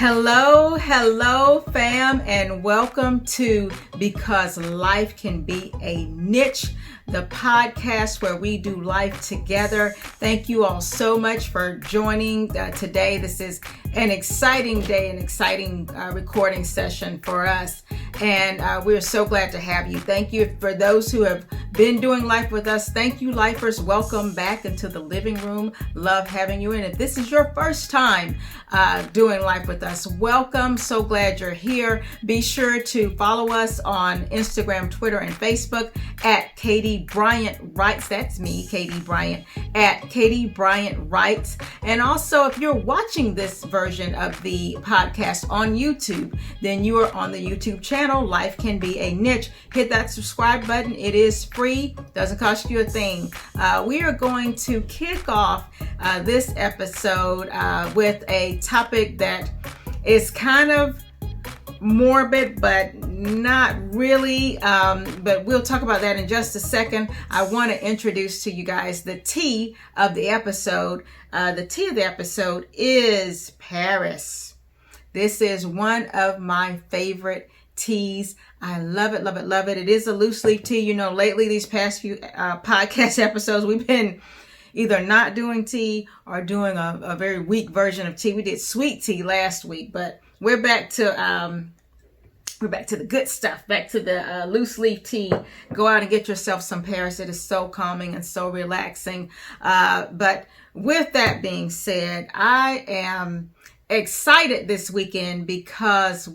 Hello, fam, and welcome to Because Life Can Be a Niche, the podcast where we do life together. Thank you all so much for joining today. This is an exciting day, an exciting recording session for us, and we're so glad to have you. Thank you for those who have been doing life with us. Thank you, lifers. Welcome back into the living room. Love having you in. If this is your first time doing life with us, welcome. So glad you're here. Be sure to follow us on Instagram, Twitter, and Facebook at Katie Bryant Writes. That's me, Katie Bryant, at Katie Bryant Writes. And also, if you're watching this version of the podcast on YouTube, then you are on the YouTube channel, Life Can Be a Niche. Hit that subscribe button. It is free. Doesn't cost you a thing. We are going to kick off this episode with a topic that is kind of morbid, but not really. But we'll talk about that in just a second. I want to introduce to you guys the tea of the episode. The tea of the episode is Paris. This is one of my favorite teas. I love it, love it, love it. It is a loose leaf tea. You know, lately, these past few podcast episodes, we've been either not doing tea or doing a very weak version of tea. We did sweet tea last week, but we're back to the good stuff, back to the loose leaf tea. Go out and get yourself some Paris. It is so calming and so relaxing. But with that being said, I am excited this weekend because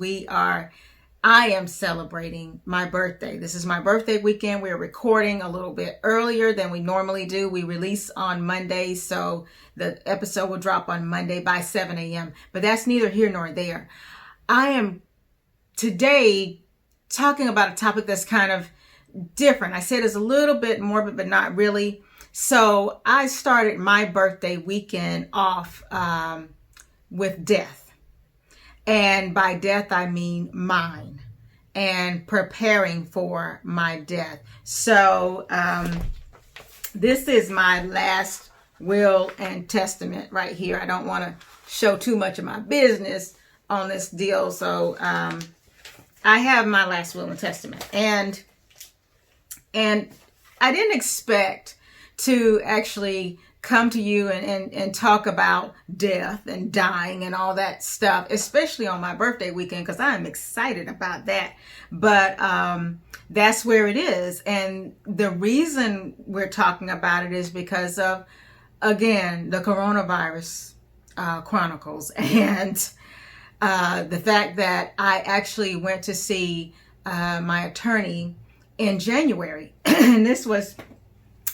I am celebrating my birthday. This is my birthday weekend. We're recording a little bit earlier than we normally do. We release on Monday, so the episode will drop on Monday by 7 a.m. But that's neither here nor there. I am today talking about a topic that's kind of different. I said it's a little bit morbid, but not really. So I started my birthday weekend off with death. And by death, I mean mine, and preparing for my death. So this is my last will and testament right here. I don't want to show too much of my business on this deal. So I have my last will and testament. And I didn't expect to actually come to you and talk about death and dying and all that stuff, especially on my birthday weekend, because I'm excited about that. But that's where it is. And the reason we're talking about it is because of, again, the coronavirus chronicles and the fact that I actually went to see my attorney in January. And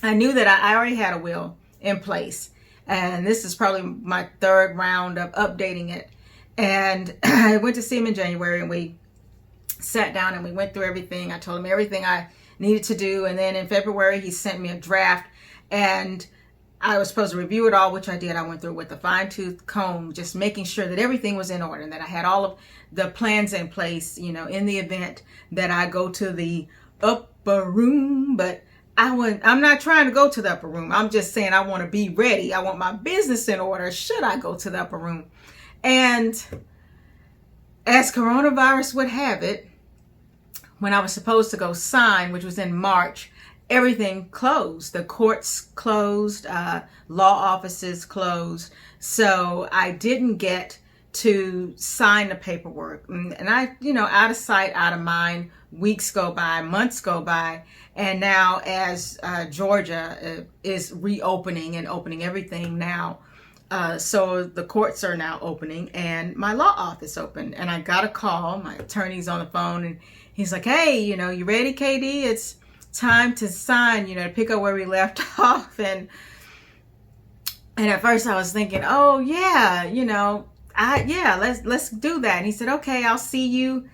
I knew that I already had a will in place, and this is probably my third round of updating it. And I went to see him in January, and we sat down and we went through everything. I told him everything I needed to do, and then in February he sent me a draft, and I was supposed to review it all, which I did. I went through with a fine-tooth comb, just making sure that everything was in order and that I had all of the plans in place, you know, in the event that I go to the upper room. But I'm not trying to go to the upper room. I'm just saying I want to be ready. I want my business in order should I go to the upper room. And as coronavirus would have it, when I was supposed to go sign, which was in March, everything closed. The courts closed, law offices closed. So I didn't get to sign the paperwork. And I, out of sight, out of mind, weeks go by, months go by. And now as Georgia is reopening and opening everything now, so the courts are now opening and my law office opened. And I got a call, my attorney's on the phone, and he's like, hey, you ready, KD? It's time to sign, to pick up where we left off. And at first I was thinking, oh yeah, let's do that. And he said, okay, I'll see you,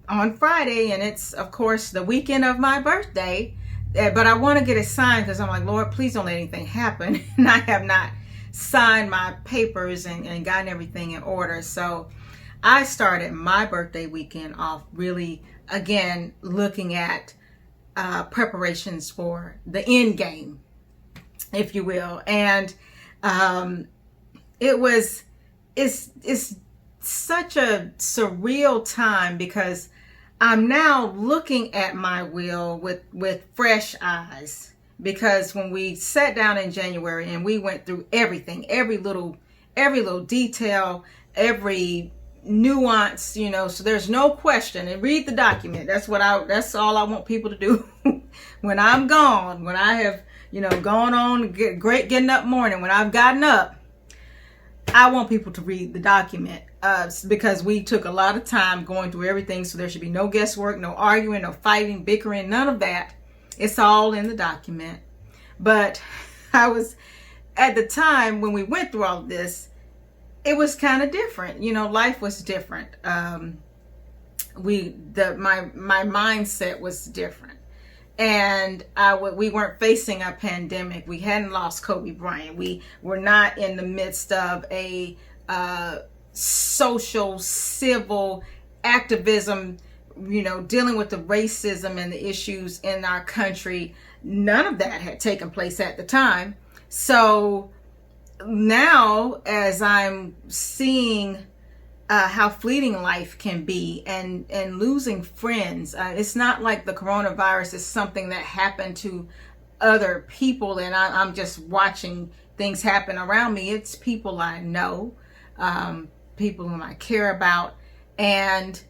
on Friday. And it's, of course, the weekend of my birthday. But I want to get it signed because I'm like, Lord, please don't let anything happen. And I have not signed my papers and gotten everything in order. So I started my birthday weekend off really, again, looking at preparations for the end game, if you will. And it's such a surreal time because I'm now looking at my will with fresh eyes. Because when we sat down in January and we went through everything, every little detail, every nuance, so there's no question. And read the document. That's all I want people to do when I'm gone. When I have, gone on getting up morning. When I've gotten up, I want people to read the document because we took a lot of time going through everything. So there should be no guesswork, no arguing, no fighting, bickering, none of that. It's all in the document. But I was, at the time when we went through all of this, it was kind of different. Life was different. My mindset was different. And we weren't facing a pandemic. We hadn't lost Kobe Bryant. We were not in the midst of a social, civil activism, dealing with the racism and the issues in our country. None of that had taken place at the time. So now, as I'm seeing how fleeting life can be and losing friends, it's not like the coronavirus is something that happened to other people and I'm just watching things happen around me. It's people I know, people whom I care about, and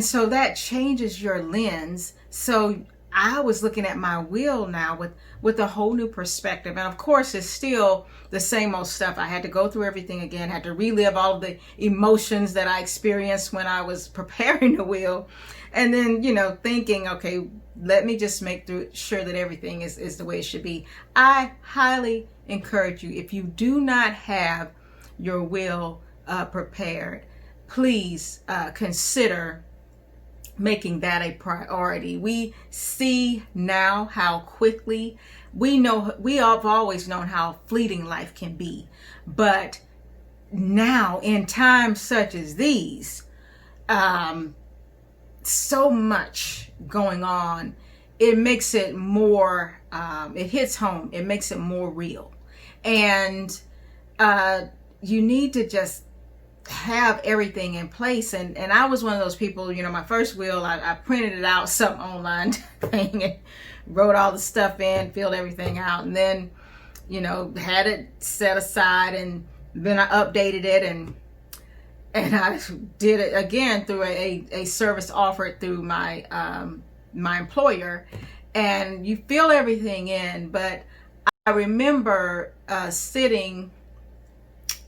so that changes your lens. So I was looking at my will now with a whole new perspective. And of course, it's still the same old stuff. I had to go through everything again, had to relive all of the emotions that I experienced when I was preparing the will. And then, thinking, okay, let me just make sure that everything is the way it should be. I highly encourage you, if you do not have your will prepared, please consider making that a priority. We see now how quickly, we have always known how fleeting life can be, but now in times such as these, so much going on, it makes it more, it hits home, it makes it more real. And you need to just have everything in place. And I was one of those people, my first will, I printed it out, some online thing, and wrote all the stuff in, filled everything out, and then, had it set aside, and then I updated it, and I did it again through a service offered through my my employer, and you fill everything in. But I remember sitting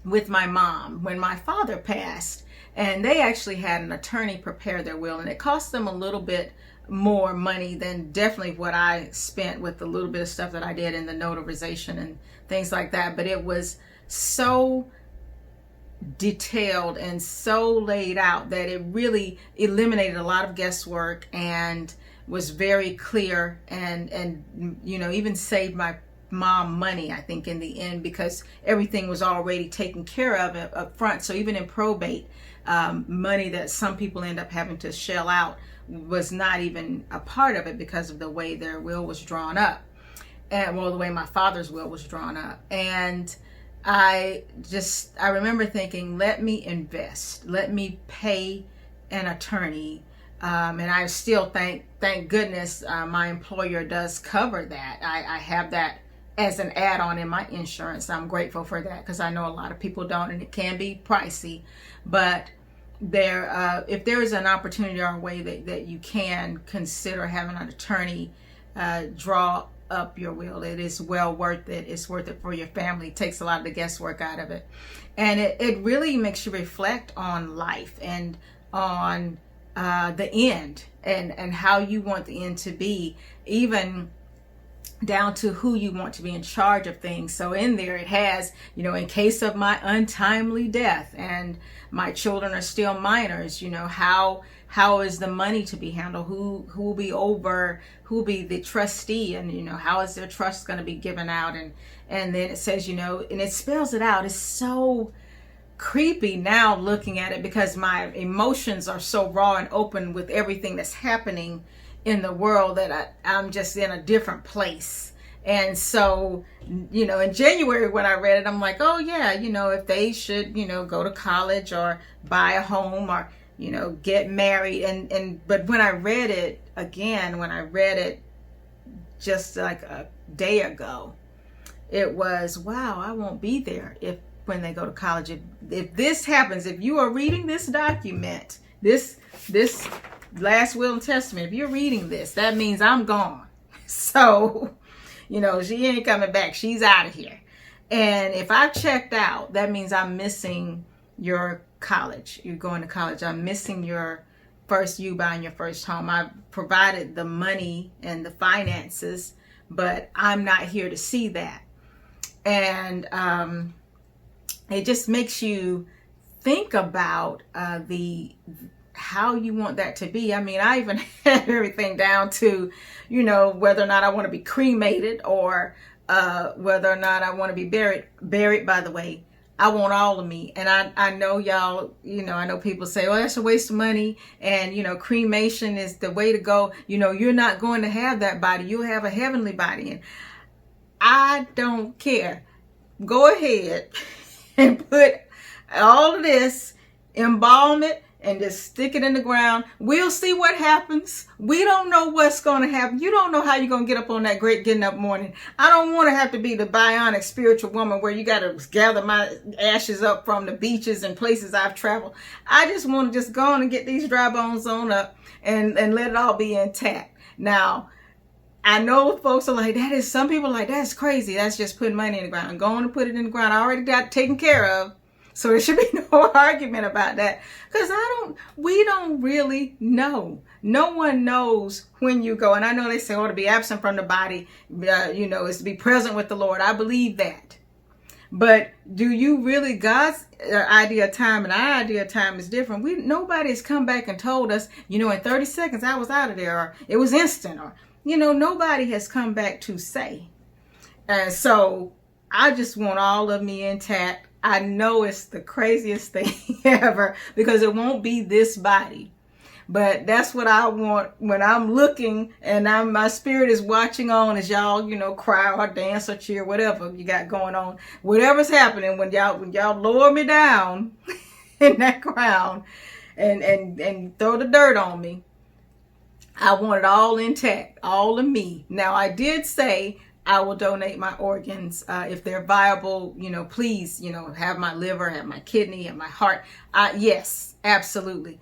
with my mom when my father passed, and they actually had an attorney prepare their will, and it cost them a little bit more money than definitely what I spent with the little bit of stuff that I did in the notarization and things like that. But it was so detailed and so laid out that it really eliminated a lot of guesswork and was very clear, and even saved my mom money, I think, in the end, because everything was already taken care of up front. So even in probate, money that some people end up having to shell out was not even a part of it because of the way their will was drawn up, and the way my father's will was drawn up. And I remember thinking, let me invest, let me pay an attorney. And I still thank goodness my employer does cover that. I have that as an add-on in my insurance. I'm grateful for that because I know a lot of people don't, and it can be pricey. But if there is an opportunity or a way that you can consider having an attorney draw up your will, it is well worth it. It's worth it for your family. It takes a lot of the guesswork out of it, and it really makes you reflect on life and on the end and how you want the end to be, even down to who you want to be in charge of things. So in there it has, in case of my untimely death and my children are still minors, how is the money to be handled? Who will be who will be the trustee, and how is their trust going to be given out? And then it says, and it spells it out. It's so creepy now looking at it because my emotions are so raw and open with everything that's happening in the world that I'm just in a different place. And so, in January when I read it, I'm like, oh yeah, if they should, go to college or buy a home or, get married. But when I read it just like a day ago, it was, wow, I won't be there when they go to college. If this happens, if you are reading this document, this last will and testament, if you're reading this, that means I'm gone. So, she ain't coming back. She's out of here. And if I've checked out, that means I'm missing your college. You're going to college. I'm missing you buying your first home. I've provided the money and the finances, but I'm not here to see that. And it just makes you think about how you want that to be. I mean, I even had everything down to, whether or not I want to be cremated or whether or not I want to be buried. Buried, by the way, I want all of me. And I know y'all, I know people say, well, that's a waste of money. And, cremation is the way to go. You're not going to have that body. You'll have a heavenly body. And I don't care. Go ahead and put all of this, embalm it, and just stick it in the ground. We'll see what happens. We don't know what's going to happen. You don't know how you're going to get up on that great getting up morning. I don't want to have to be the bionic spiritual woman where you got to gather my ashes up from the beaches and places I've traveled. I just want to just go on and get these dry bones on up and let it all be intact. Now, I know folks are like, some people are like, that's crazy. That's just putting money in the ground. Go on and put it in the ground. I already got it taken care of. So there should be no argument about that, because we don't really know. No one knows when you go. And I know they say, to be absent from the body, is to be present with the Lord. I believe that. But do you really, God's idea of time and our idea of time is different. Nobody's come back and told us, in 30 seconds I was out of there, or it was instant, or, nobody has come back to say. And so I just want all of me intact. I know it's the craziest thing ever, because it won't be this body. But that's what I want when I'm looking and my spirit is watching on as y'all, cry or dance or cheer, whatever you got going on. Whatever's happening, when y'all lower me down in that ground and throw the dirt on me, I want it all intact, all of me. Now, I did say I will donate my organs if they're viable. Please, have my liver, have my kidney, have my heart. Yes, absolutely.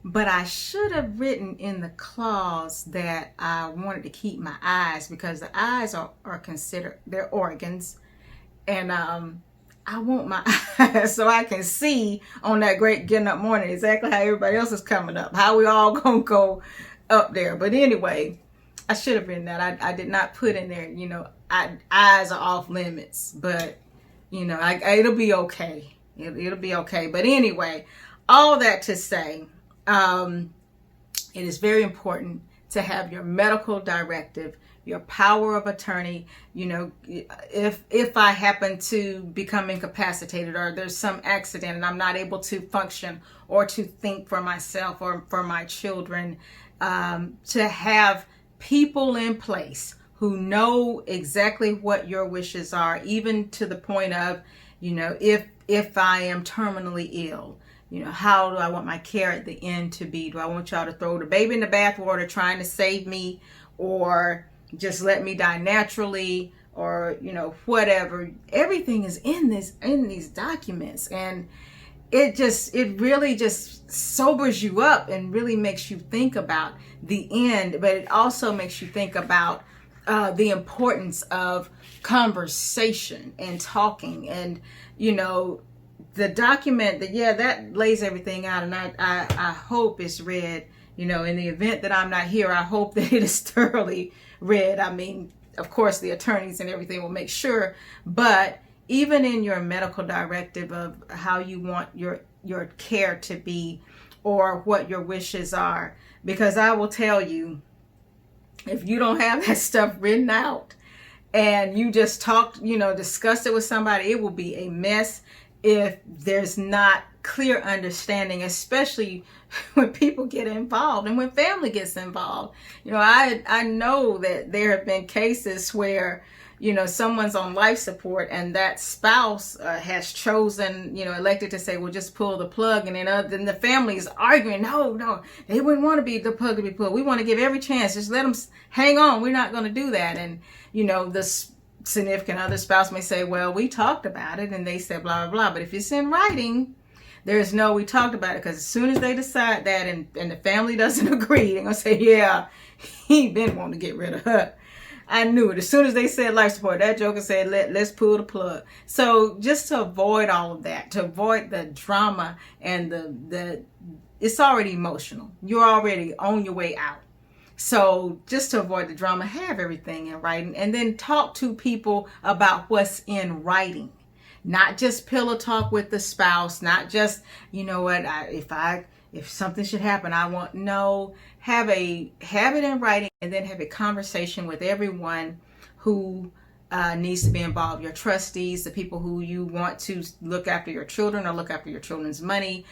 But I should have written in the clause that I wanted to keep my eyes, because the eyes are considered, they're organs. And I want my eyes so I can see on that great getting up morning exactly how everybody else is coming up, how we all gonna go up there. But anyway, I should have written that. I did not put in there, eyes are off limits, but it'll be okay. It'll be okay. But anyway, all that to say, it is very important to have your medical directive, your power of attorney. If I happen to become incapacitated, or there's some accident and I'm not able to function or to think for myself or for my children, to have people in place who know exactly what your wishes are, even to the point of, if I am terminally ill, how do I want my care at the end to be? Do I want y'all to throw the baby in the bathwater trying to save me, or just let me die naturally, or, whatever? Everything is in these documents, and it really just sobers you up and really makes you think about the end. But it also makes you think about the importance of conversation and talking, and the document that lays everything out. And I hope it's read. In the event that I'm not here, I hope that it is thoroughly read. I mean, of course, the attorneys and everything will make sure, but even in your medical directive of how you want your care to be, or what your wishes are, because I will tell you, if you don't have that stuff written out and you just discuss it with somebody, it will be a mess if there's not clear understanding, especially when people get involved and when family gets involved. I know that there have been cases where someone's on life support and that spouse has chosen, elected to say, well, just pull the plug. And then the family is arguing, no, they wouldn't want to be the plug to be pulled. We want to give every chance. Just let them hang on. We're not going to do that. And, the significant other spouse may say, well, we talked about it. And they said, blah, blah, blah. But if it's in writing, there's no, we talked about it. Because as soon as they decide that and the family doesn't agree, they're going to say, yeah, he been wanting to get rid of her. I knew it. As soon as they said life support, that joker said, let's pull the plug. So just to avoid all of that, to avoid the drama and it's already emotional. You're already on your way out. So just to avoid the drama, have everything in writing and then talk to people about what's in writing. Not just pillow talk with the spouse, not just, if something should happen, have it in writing and then have a conversation with everyone who needs to be involved. Your trustees, the people who you want to look after your children or look after your children's money.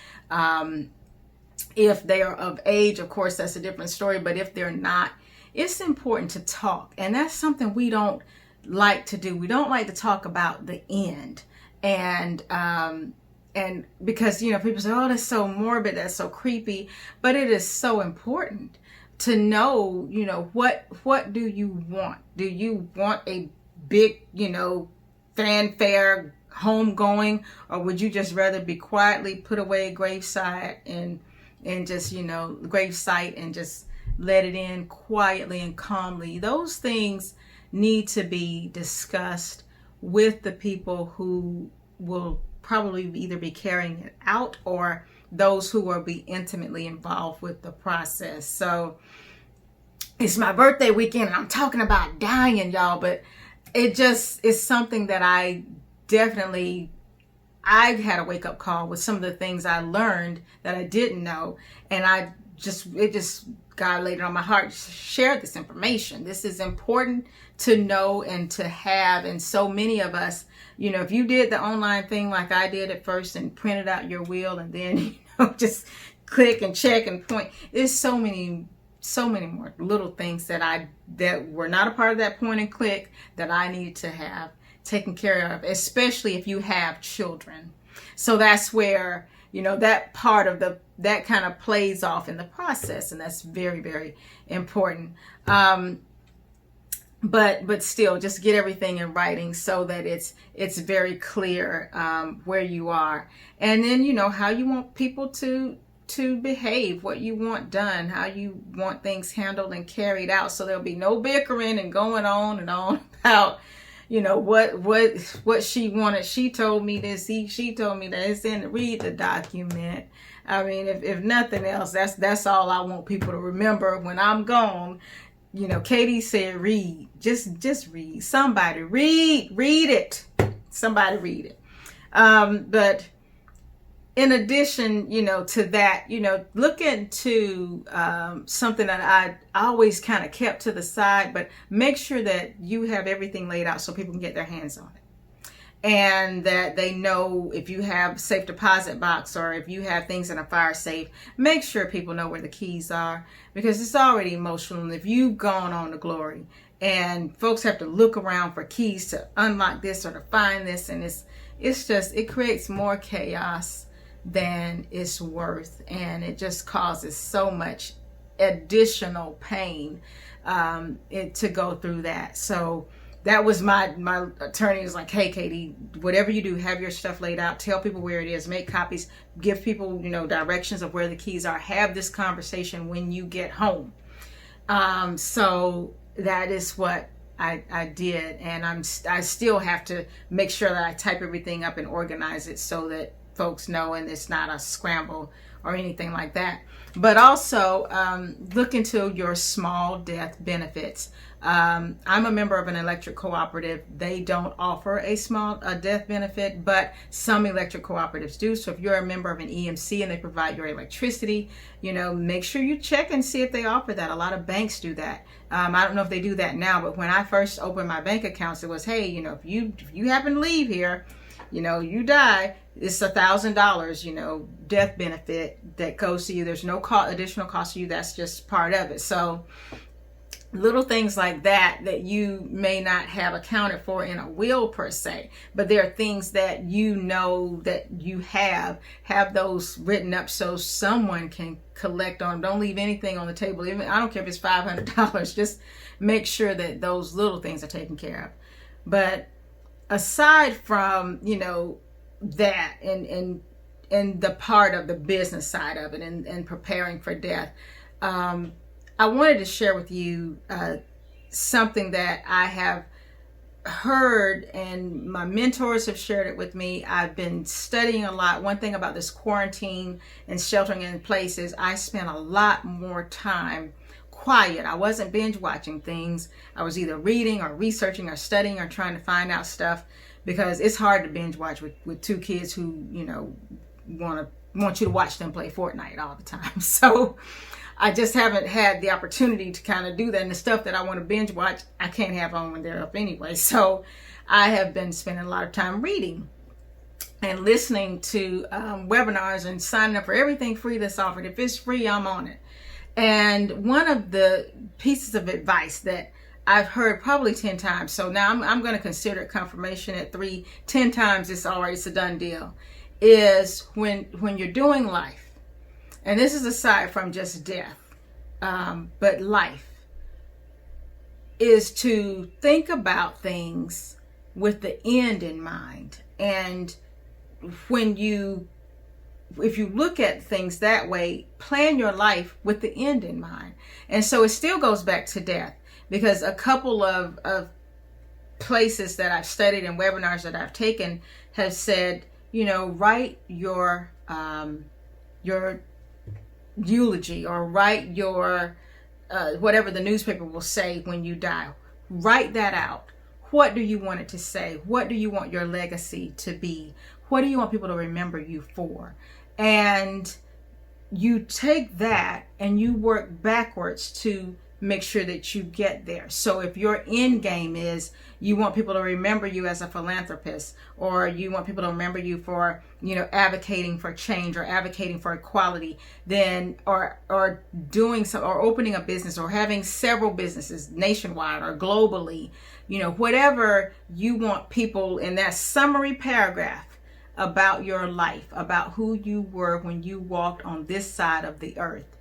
If they are of age, of course, that's a different story. But if they're not, it's important to talk. And that's something we don't like to do. We don't like to talk about the end. And because, people say, oh, that's so morbid, that's so creepy, but it is so important to know, what do you want? Do you want a big, fanfare homegoing, or would you just rather be quietly put away graveside and just, gravesite and just let it in quietly and calmly? Those things need to be discussed with the people who will probably either be carrying it out or those who will be intimately involved with the process. So it's my birthday weekend and I'm talking about dying, y'all, but it just is something that I had a wake-up call with some of the things I learned that I didn't know, and it just God laid it on my heart to share this information. This is important to know and to have. And so many of us, if you did the online thing like I did at first and printed out your will and then, just click and check and point. There's so many more little things that were not a part of that point and click that I needed to have taken care of, especially if you have children. So that's where, that part of that kind of plays off in the process, and that's very, very important. But still, just get everything in writing so that it's very clear where you are, and then how you want people to behave, what you want done, how you want things handled and carried out, so there'll be no bickering and going on and on about what she wanted. She told me this, she told me that. It's read the document. I mean, if nothing else, that's all I want people to remember when I'm gone. Katie said read. Just read. Somebody read it. Somebody read it. But in addition, to that, look into something that I always kind of kept to the side, but make sure that you have everything laid out so people can get their hands on it. And that they know if you have safe deposit box or if you have things in a fire safe, make sure people know where the keys are, because it's already emotional. And if you've gone on to glory and folks have to look around for keys to unlock this or to find this, and it creates more chaos than it's worth, and it just causes so much additional pain to go through that. So that was my attorney was like, hey, Katie, whatever you do, have your stuff laid out, tell people where it is, make copies, give people directions of where the keys are, have this conversation when you get home. So that is what I did, and I still have to make sure that I type everything up and organize it so that folks know and it's not a scramble or anything like that. But also look into your small death benefits. I'm a member of an electric cooperative. They don't offer a small death benefit, but some electric cooperatives do. So if you're a member of an EMC and they provide your electricity, make sure you check and see if they offer that. A lot of banks do that. I don't know if they do that now, but when I first opened my bank accounts, it was, hey, if you happen to leave here, you die, it's $1,000, death benefit that goes to you. There's no additional cost to you. That's just part of it. So little things like that you may not have accounted for in a will per se, but there are things that that you have those written up so someone can collect on. Don't leave anything on the table. Even I don't care if it's $500. Just make sure that those little things are taken care of. But aside from that and the part of the business side of it and preparing for death, I wanted to share with you something that I have heard, and my mentors have shared it with me. I've been studying a lot. One thing about this quarantine and sheltering in place is I spent a lot more time quiet. I wasn't binge watching things. I was either reading or researching or studying or trying to find out stuff, because it's hard to binge watch with two kids who want you to watch them play Fortnite all the time. So I just haven't had the opportunity to kind of do that. And the stuff that I want to binge watch, I can't have on when they're up anyway. So I have been spending a lot of time reading and listening to webinars and signing up for everything free that's offered. If it's free, I'm on it. And one of the pieces of advice that I've heard probably 10 times, so now I'm going to consider it confirmation at 10 times, it's a done deal, is when you're doing life, and this is aside from just death, but life, is to think about things with the end in mind. And if you look at things that way, plan your life with the end in mind. And so it still goes back to death, because a couple of places that I've studied and webinars that I've taken have said, write your eulogy, or write your whatever the newspaper will say when you die. Write that out. What do you want it to say? What do you want your legacy to be? What do you want people to remember you for? And you take that and you work backwards to make sure that you get there. So if your end game is you want people to remember you as a philanthropist, or you want people to remember you for, advocating for change or advocating for equality, then, or doing some, or opening a business, or having several businesses nationwide or globally, whatever you want people in that summary paragraph about your life, about who you were when you walked on this side of the earth,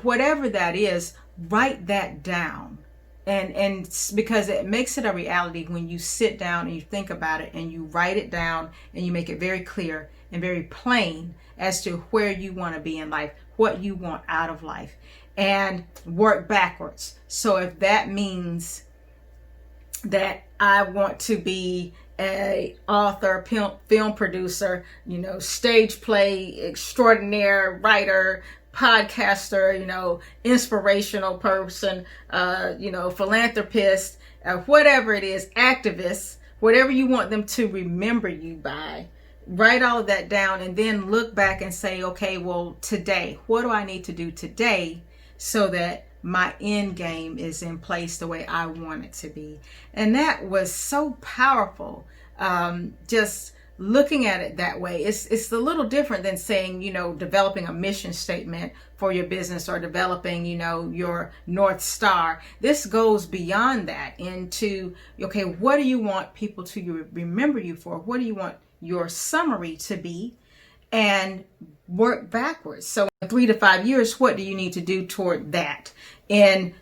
whatever that is, write that down. And because it makes it a reality when you sit down and you think about it and you write it down and you make it very clear and very plain as to where you want to be in life, what you want out of life, and work backwards. So if that means that I want to be a author, film producer, stage play extraordinaire, writer, podcaster, inspirational person, philanthropist, whatever it is, activist, whatever you want them to remember you by, write all of that down and then look back and say, okay, well, today, what do I need to do today so that my end game is in place the way I want it to be? And that was so powerful. Just looking at it that way, it's a little different than saying, developing a mission statement for your business, or developing, your North Star. This goes beyond that into, okay, what do you want people to remember you for? What do you want your summary to be? And work backwards. So in 3 to 5 years, what do you need to do toward that? In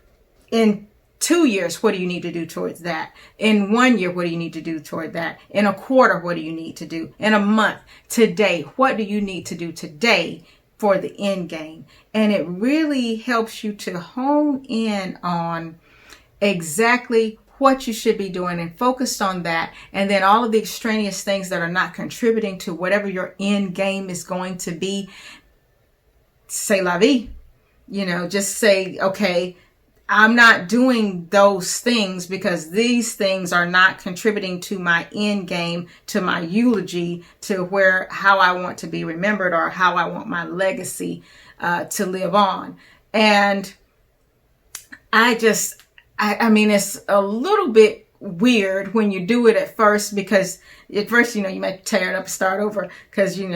2 years, what do you need to do towards that? In 1 year, what do you need to do toward that? In a quarter, what do you need to do? In a month, today, what do you need to do today for the end game? And it really helps you to hone in on exactly what you should be doing and focused on that. And then all of the extraneous things that are not contributing to whatever your end game is going to be, c'est la vie. Just say, okay, I'm not doing those things because these things are not contributing to my end game, to my eulogy, to how I want to be remembered, or how I want my legacy to live on. And I mean, it's a little bit weird when you do it at first, because at first, you might tear it up and start over, because, you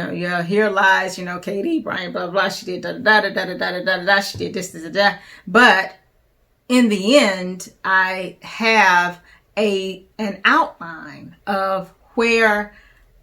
hear lies, Katie, Brian, blah, blah, she did da da da da da da da da, she did this, da. But in the end, I have an outline of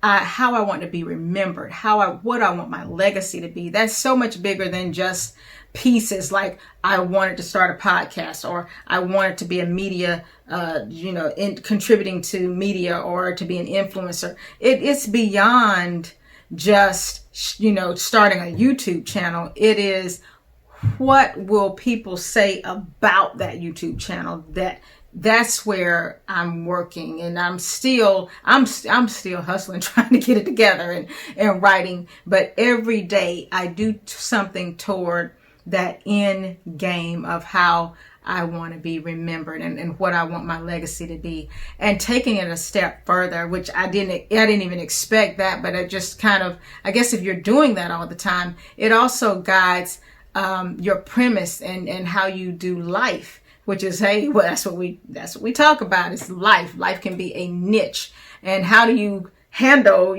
how I want to be remembered, what I want my legacy to be. That's so much bigger than just pieces like I wanted to start a podcast, or I wanted to be a media, contributing to media, or to be an influencer. It's beyond just, starting a YouTube channel. It is, what will people say about that YouTube channel? That's where I'm working, and I'm still hustling, trying to get it together and writing. But every day I do something toward that end game of how I want to be remembered, and what I want my legacy to be, and taking it a step further, which I didn't even expect that, but it just kind of, I guess if you're doing that all the time, it also guides your premise and how you do life. Which is, hey, well, that's what we talk about. It's life. Life can be a niche. And how do you handle,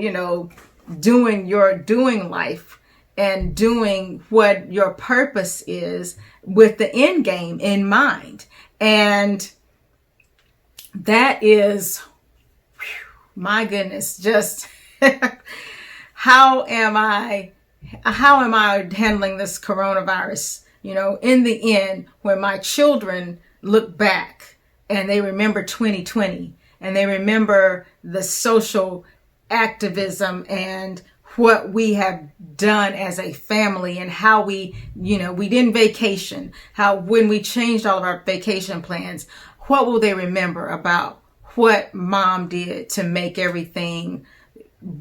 doing life and doing what your purpose is with the end game in mind? And that is, my goodness, just how am I handling this coronavirus? In the end, when my children look back and they remember 2020, and they remember the social activism and what we have done as a family, and how we didn't vacation, when we changed all of our vacation plans, what will they remember about what mom did to make everything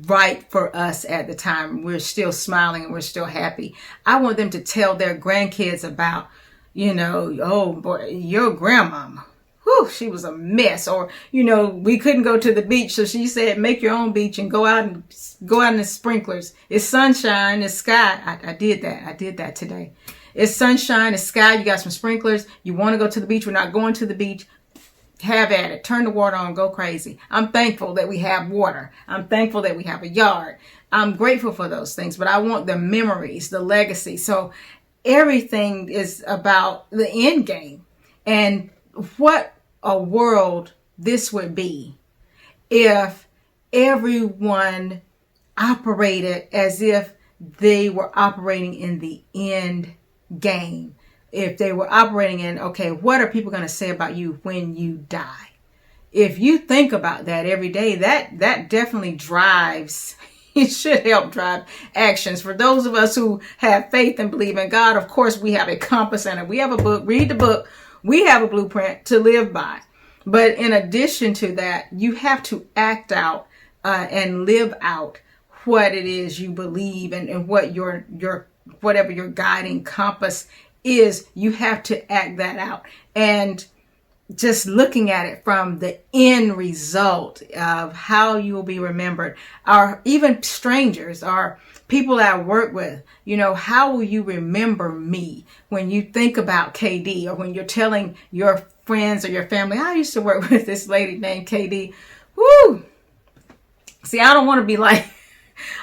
right for us at the time? We're still smiling and we're still happy. I want them to tell their grandkids about, oh boy, your grandmama, whew, she was a mess. Or, we couldn't go to the beach, so she said, make your own beach and go out in the sprinklers. It's sunshine, it's sky. I did that today. It's sunshine, it's sky, you got some sprinklers. You want to go to the beach, we're not going to the beach. Have at it. Turn the water on. Go crazy. I'm thankful that we have water. I'm thankful that we have a yard. I'm grateful for those things, but I want the memories, the legacy. So everything is about the end game, and what a world this would be if everyone operated as if they were operating in the end game. If they were operating in, okay, what are people going to say about you when you die? If you think about that every day, that definitely drives, it should help drive actions. For those of us who have faith and believe in God, of course, we have a compass and we have a book. Read the book. We have a blueprint to live by. But in addition to that, you have to act out and live out what it is you believe, and what your whatever your guiding compass is. You have to act that out, and just looking at it from the end result of how you will be remembered, or even strangers or people that I work with, how will you remember me when you think about KD, or when you're telling your friends or your family, I used to work with this lady named KD. Woo! See, I don't want to be like,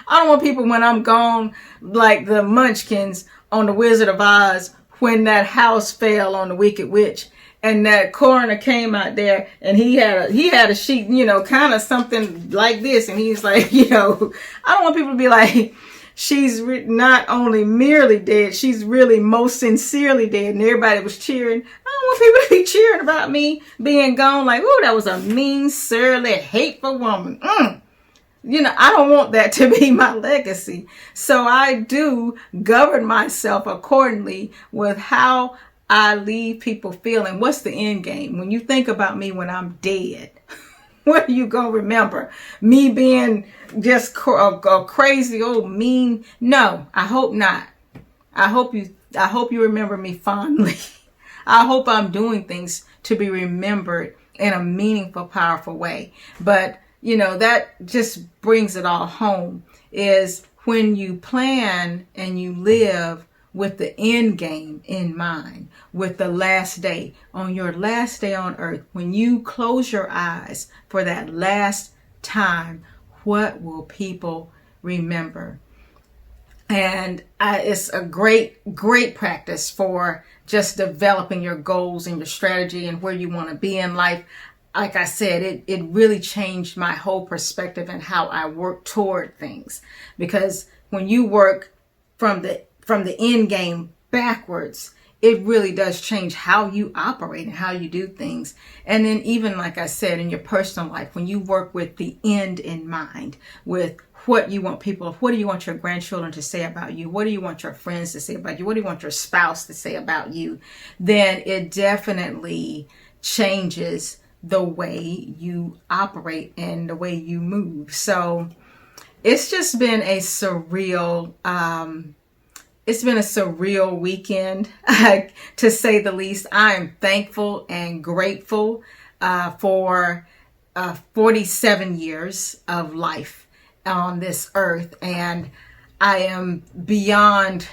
I don't want people when I'm gone like the Munchkins on The Wizard of Oz, when that house fell on the Wicked Witch, and that coroner came out there, and he had a sheet, kind of something like this, and he's like, I don't want people to be like, she's not only merely dead, she's really most sincerely dead, and everybody was cheering. I don't want people to be cheering about me being gone, like, oh, that was a mean, surly, hateful woman. I don't want that to be my legacy. So I do govern myself accordingly with how I leave people feeling. What's the end game? When you think about me when I'm dead, what are you going to remember? Me being just a crazy old mean? No, I hope not. I hope you remember me fondly. I hope I'm doing things to be remembered in a meaningful, powerful way. But that just brings it all home, is when you plan and you live with the end game in mind, with the last day. On your last day on earth, when you close your eyes for that last time, what will people remember? And it's a great practice for just developing your goals and your strategy and where you want to be in life. Like I said, it really changed my whole perspective and how I work toward things. Because when you work from the end game backwards, it really does change how you operate and how you do things. And then even like I said, in your personal life, when you work with the end in mind, with what you want people, what do you want your grandchildren to say about you? What do you want your friends to say about you? What do you want your spouse to say about you? Then it definitely changes the way you operate and the way you move. So it's just been a surreal, weekend, to say the least. I am thankful and grateful for 47 years of life on this earth, and I am beyond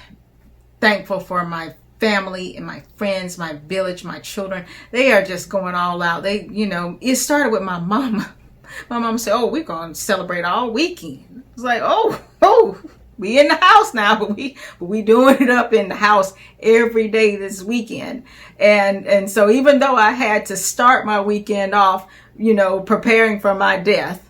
thankful for my family and my friends, my village, my children. They are just going all out. It started with my mama. My mom said, "Oh, we're going to celebrate all weekend." It's like, oh, we in the house now, but we doing it up in the house every day this weekend. And so even though I had to start my weekend off, preparing for my death,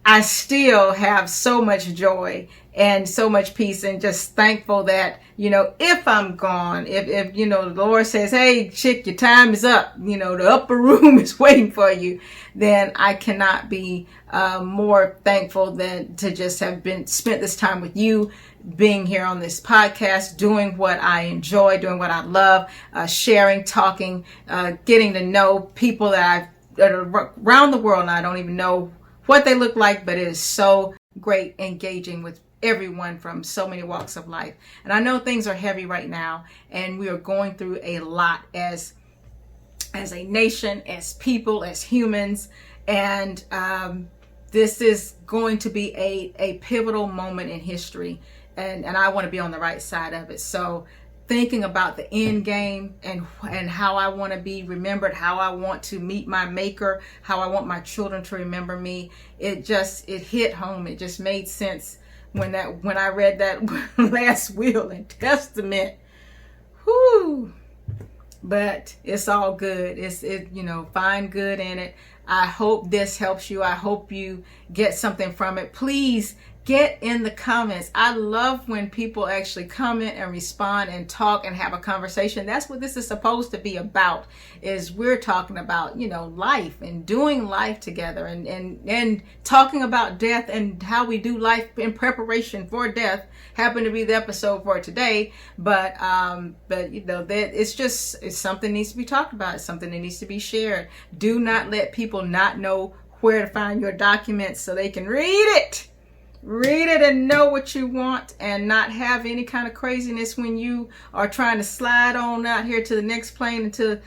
I still have so much joy and so much peace, and just thankful that, if I'm gone, if the Lord says, "Hey, chick, your time is up, the upper room is waiting for you," then I cannot be more thankful than to just have spent this time with you, being here on this podcast, doing what I enjoy, doing what I love, sharing, talking, getting to know people that are around the world, and I don't even know what they look like, but it is so great engaging with everyone from so many walks of life. And I know things are heavy right now, and we are going through a lot as a nation, as people, as humans, and this is going to be a pivotal moment in history, and I want to be on the right side of it. So thinking about the end game and how I want to be remembered, how I want to meet my maker, how I want my children to remember me, it hit home. It just made sense when I read that last will and testament. Whoo! But it's all good. Find good in it. I hope this helps you. I hope you get something from it. Please get in the comments. I love when people actually comment and respond and talk and have a conversation. That's what this is supposed to be about, is we're talking about, life and doing life together, and talking about death and how we do life in preparation for death. Happened to be the episode for today, but it's something needs to be talked about. It's something that needs to be shared. Do not let people not know where to find your documents so they can read it and know what you want, and not have any kind of craziness when you are trying to slide on out here to the next plane until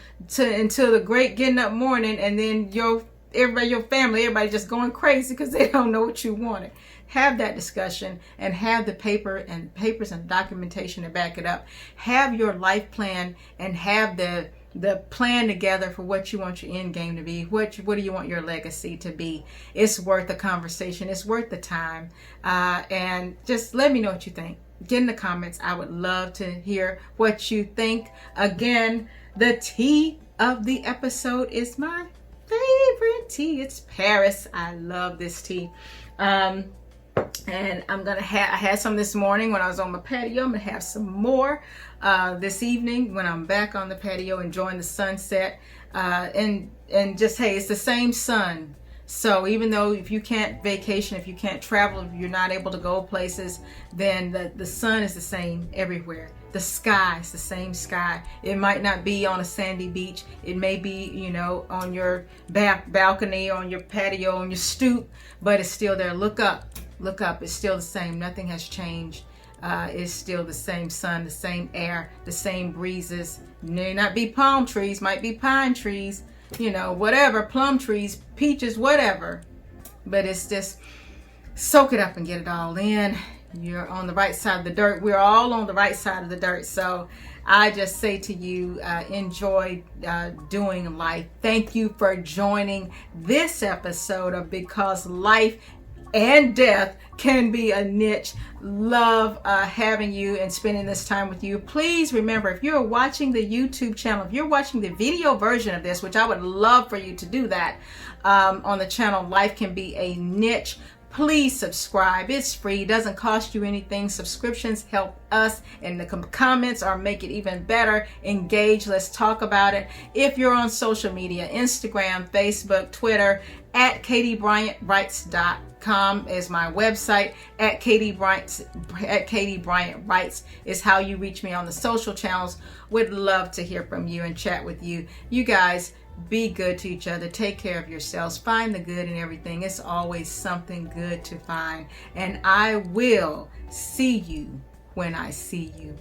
the great getting up morning, and then your family, everybody just going crazy because they don't know what you wanted. Have that discussion and have the papers and documentation to back it up. Have your life plan and have the plan together for what you want your end game to be. What do you want your legacy to be? It's worth the conversation. It's worth the time. And just let me know what you think. Get in the comments. I would love to hear what you think. Again, the tea of the episode is my favorite tea. It's Paris. I love this tea. And I had some this morning when I was on my patio. I'm gonna have some more this evening when I'm back on the patio enjoying the sunset. And just, hey, it's the same sun. So even though if you can't vacation, if you can't travel, if you're not able to go places, then the sun is the same everywhere. The sky is the same sky. It might not be on a sandy beach. It may be, on your back balcony, on your patio, on your stoop, but it's still there. Look up. Look up. It's still the same. Nothing has changed. It's still the same sun, the same air, the same breezes. May not be palm trees, might be pine trees, whatever, plum trees, peaches, whatever. But it's just soak it up and get it all in. You're on the right side of the dirt. We're all on the right side of the dirt. So I just say to you, enjoy doing life. Thank you for joining this episode of Because Life and Death Can Be a Niche. Love having you and spending this time with you. Please remember, if you're watching the YouTube channel, if you're watching the video version of this, which I would love for you to do that on the channel Life Can Be a Niche, please subscribe. It's free. It doesn't cost you anything. Subscriptions help us, and the comments are make it even better. Engage. Let's talk about it. If you're on social media, Instagram, Facebook, Twitter, at KatieBryantWrites.com is my website. At Katie Bryant Writes is how you reach me on the social channels. Would love to hear from you and chat with you. You guys, be good to each other. Take care of yourselves. Find the good in everything. It's always something good to find. And I will see you when I see you.